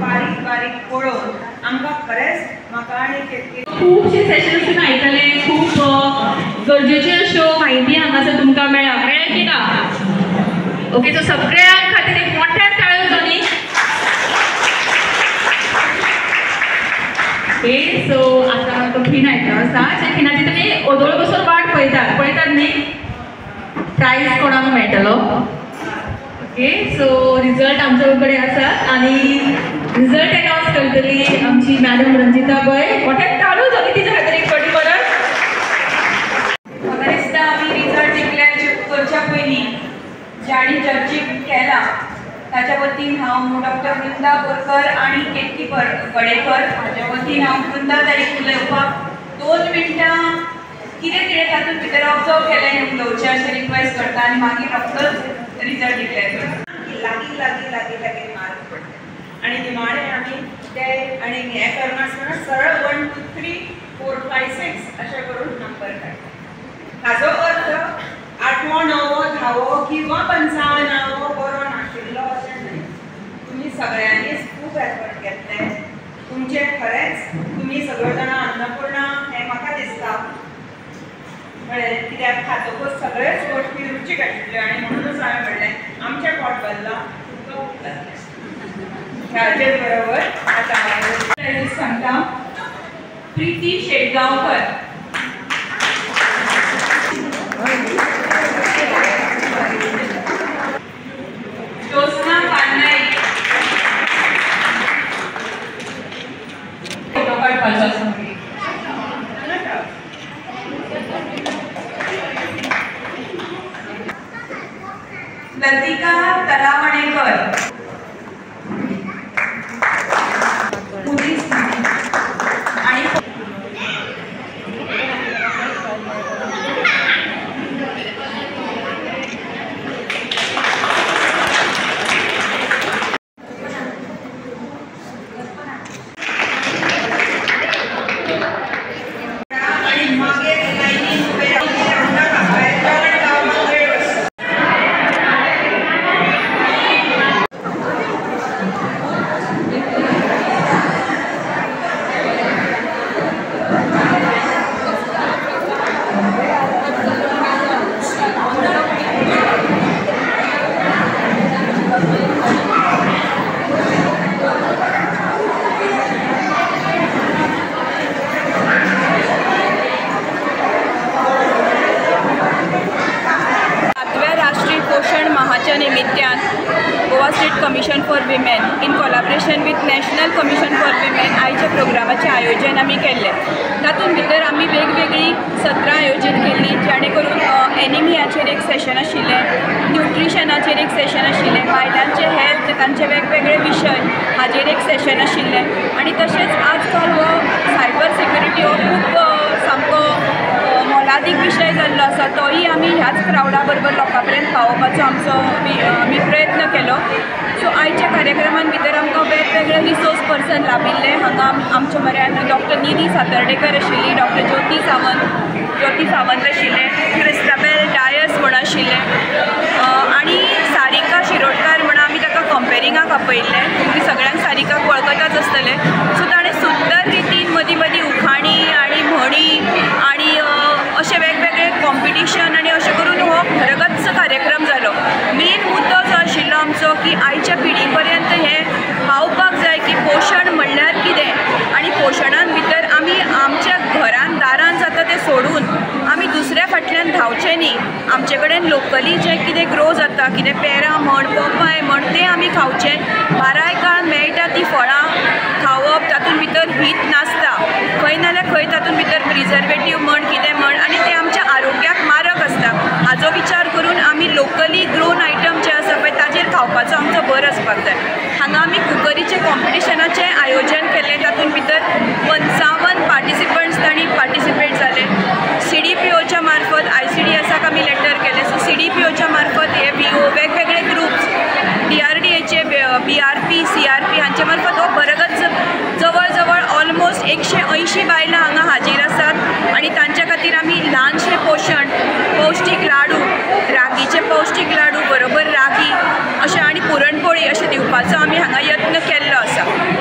बारीक बारीक पळोवन आमकां खरेंच म्हाका आनी खुबशे सेशन्स आयकले, खूब गरजेच्यो अश्यो म्हायती हांगासर तुमकां मेळ्ळें की ना? ओके, सो सगळ्यां खातीर एक मोठ्यान ताळयो जाली. ओके, सो आतां तो खीण आयकलो आसा. त्या खिणाची तुमी ओदोळ बसून वाट पळयतात न्ही? प्रायज कोणाक मेळटलो? ओके, सो रिजल्ट आमचे कडेन आसात आनी रिजल्ट अनाउन्स करतली आमची मॅडम रंजिता भय. मोठ्यान ताळयो जाली तिच्या खातीर एक फावटी परत. म्हाका दिसता आमी रिजल्ट डिक्लेअर करच्या पयलीं ज्याणी जर्जीक केला ताच्या वतीन हांव डॉक्टर वृंदा बोरकर आनी केतकी गडेकर हाच्या वतीन हांव वृंदा ताईक उलोवपाक 2 मिनटां कितें कितें तातूंत भितर ऑब्जर्व केलें हें उलोवचें अशें रिक्वेस्ट करता आनी मागीर रोखडोच रिजल्ट डिक्लेअर करता. लागीं लागीं लागीं लागीं मार्क पडटा आनी निमाणें आमी ते आनी हें करनासतना सरळ 1 2 3 4 5 6 अशें करून नंबर काडटा. हाजो अर्थ 8वो 9वो 10वो किंवा 55वो बरो नाशिल्लो अशें न्हय. तुमी सगळ्यांनीच खूब एफर्ट घेतले. तुमचे खरेंच तुमी सगळे जाणां अन्नपूर्णा हें म्हाका दिसता म्हळ्यार कित्याक खातकूच सगळेच गोश्टी रुचीक आशिल्ल्यो आनी म्हणूनच हांवें म्हणलें आमचें पोट भरलां तुमकां खूब जातलें. हाचेच बरोबर आतां हांव सांगता प्रिती शेटगांवकर. ज्योत्स्ना पांडे. फोटो काडपाचो आसा मागीर. लतिका तलावणेकर. आणि निमित्तान Goa state commission for women in collaboration with national commission for women आयच्या प्रोग्रामाचें आयोजन आमी केल्लें. तातूंत भितर आमी वेगवेगळी सत्रां आयोजीत केल्लीं, जेणे करून एनिमियाचेर एक सेशन आशिल्लें, न्यूट्रिशनाचेर एक सेशन आशिल्लें, बायलांचे हेल्थ तांचे वेगवेगळे विशय हाजेर एक सेशन आशिल्लें. आनी तशेंच आजकाल हो सायबर सिक्युरिटी हो खूब सामको मोलादीक विशय जाल्लो आसा. तोही आमी ह्याच क्रावडा बरोबर लोकां पर्यंत पावोवपाचो आमचो आमी प्रयत्न केलो. सो आयच्या कार्यक्रमान भितर आमकां वेगवेगळे रिसोर्स पर्सन लाभिल्ले. हांगा आमच्या म्हऱ्यान डॉक्टर निधी सातर्डेकर आशिल्ली, डॉक्टर ज्योती सावंत आशिल्ले, क्रिस्टाबेल डायस म्हण आशिल्ले आनी सारिका शिरोडकार म्हण आमी ताका कंपेरिंगाक आपयल्लें. तुमी सगळ्यांक सारिकाक वळखताच आसतलें. सो ताणें सुंदर रितीन मदीं मदीं उखाणी आनी म्हणी आनी अशें वेगवेगळे कॉम्पिटिशन आनी अशें करून हो खरगच्च कार्यक्रम जालो. मेन मुद्दो जो आशिल्लो आमचो की आयच्या पिढी पर्यंत हें पावपाक जाय की पोशण म्हणल्यार कितें आनी पोशणान भितर आमी आमच्या घरान दारान जाता तें सोडून आमी दुसऱ्या फाटल्यान धांवचें न्ही. आमचे कडेन लोकली जें कितें ग्रो जाता, कितें पेरां म्हण पोपाय म्हण तें आमी खावचें. बाराय काळ मेळटा ती फळां खावप, तातूंत भितर हीत नासता, खंय नाल्यार खंय तातूंत भितर प्रिजर्वेटीव म्हण कितें म्हण आनी तें आमच्या आरोग्याक मारक आसता. हाजो विचार करून आमी लोकली ग्रोन आयटम जे आसा पळय ताजेर खावपाचो आमचो भर आसपाक जाय. हांगा आमी कुकरीचे कॉम्पिटिशनाचें आयोजन केलें. तातूंत भितर 55 पार्टिसिपंट्स तांणी पार्टिसिपेट जाले. CDPOच्या मार्फत ICDSाक आमी लेटर केलें. सो CDPOच्या मार्फत हे VO वेगवेगळे ग्रुप्स DRDAचे BRP CRP हांचे मार्फत हो बरगत जवळ जवळ ऑलमोस्ट 180 बायलां हांगा हाजीर आसात आनी तांच्या खातीर पातोळी अशें दिवपाचो आमी हांगा यत्न केल्लो आसा.